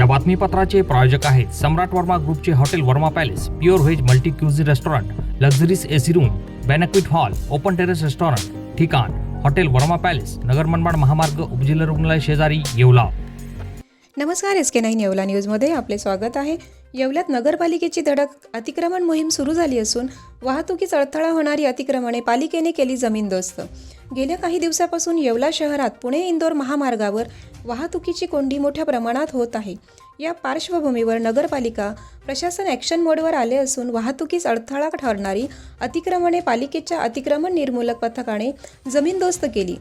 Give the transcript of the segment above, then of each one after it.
या बातमीपत्राचे प्रायोजक आहेत सम्राट वर्मा ग्रुपचे hotel Varma palace, pure veg multi cuisine restaurant, luxurious AC room, banquet hall, open terrace restaurant. ठिकाण हॉटेल वर्मा पॅलेस, नगर मनमाड महामार्ग, उपजिल्हा रुग्णालय शेजारी, येवला. नमस्कार, SK9 येवला न्यूजमध्ये आपले स्वागत आहे. येवल्यात नगरपालिकेची धडक अतिक्रमण मोहीम सुरू झाली असून वाहतुकीस अडथळा होणारी अतिक्रमणे पालिकेने केली जमीनदोस्त. गेल्या काही दिवसापासून येवला शहरात पुणे इंदोर महामार्गावर वाहतुकीची कोंडी मोठ्या प्रमाणात होत आहे. या पार्श्वभूमीवर नगरपालिका प्रशासन ॲक्शन मोडवर आले असून वाहतुकीस अडथळा ठरणारी अतिक्रमणे पालिकेच्या अतिक्रमण निर्मूलक पथकाने जमीनदोस्त केली.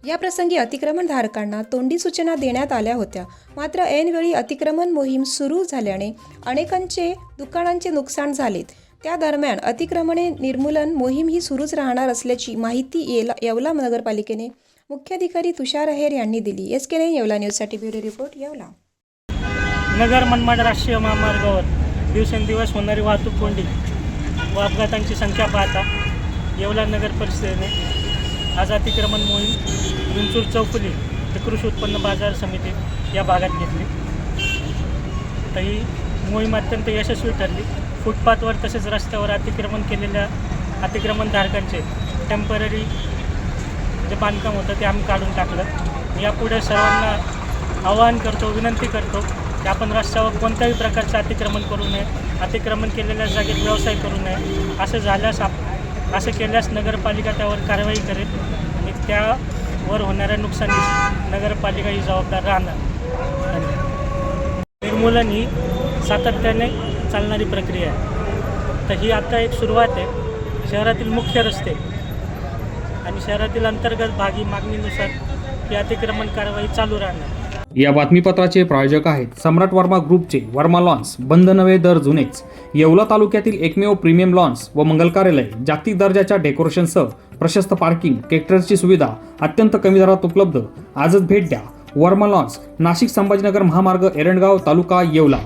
या प्रसंगी अतिक्रमणधारकांना तोंडी सूचना देण्यात आल्या होत्या. मात्र ऐनवेळी अतिक्रमण मोहीम सुरू झाल्याने अनेकांचे दुकानांचे नुकसान झालेत. त्या दरम्यान अतिक्रमणे निर्मूलन मोहीम ही सुरूच राहणार असल्याची माहिती येवला नगरपालिकेने मुख्याधिकारी तुषार अहेर यांनी दिली. SK9 येवला न्यूजसाठी ब्युरो रिपोर्ट, येवला. नगर मनमाड राष्ट्रीय महामार्गावर दिवसेंदिवस होणारी वाहतूक कोंडी व अपघातांची संख्या पाहता येवला नगर परिषदेने आज अतिक्रमण मोहीम विंचूर चौफुली ते कृषी उत्पन्न बाजार समिती या भागात घेतली. तर ही मोहीम अत्यंत यशस्वी ठरली. फुटपाथवर तसेच रस्त्यावर अतिक्रमण केलेल्या अतिक्रमणधारकांचे टेम्पररी जे बांधकाम होतं ते आम्ही काढून टाकलं. यापुढे सर्वांना आवाहन करतो, विनंती करतो की आपण रस्त्यावर कोणत्याही प्रकारचं अतिक्रमण करू नये, अतिक्रमण केलेल्या जागेत व्यवसाय करू नये. असे केल्यास नगरपालिका त्यावर कारवाई करेल आणि त्यावर होणाऱ्या नुकसानीस नगरपालिका ही जबाबदार राहणार. निर्मूलन ही सातत्याने चालणारी प्रक्रिया आहे. तर ही आता एक सुरुवात आहे. शहरातील मुख्य रस्ते आणि शहरातील अंतर्गत भागी मागणीनुसार ही अतिक्रमण कारवाई चालू राहणार. या बातमीपत्राचे प्रायोजक आहेत सम्राट वर्मा ग्रुपचे वर्मा लॉन्स, बंद नवे दर जुनेच. येवला तालुक्यातील एकमेव प्रीमियम लॉन्स व मंगल कार्यालय, जागतिक दर्जाच्या डेकोरेशनसह प्रशस्त पार्किंग, ट्रॅक्टरची सुविधा अत्यंत कमी दरात उपलब्ध. आजच भेट द्या. वर्मा लॉन्स, नाशिक संभाजीनगर महामार्ग, एरंडगाव तालुका, येवला.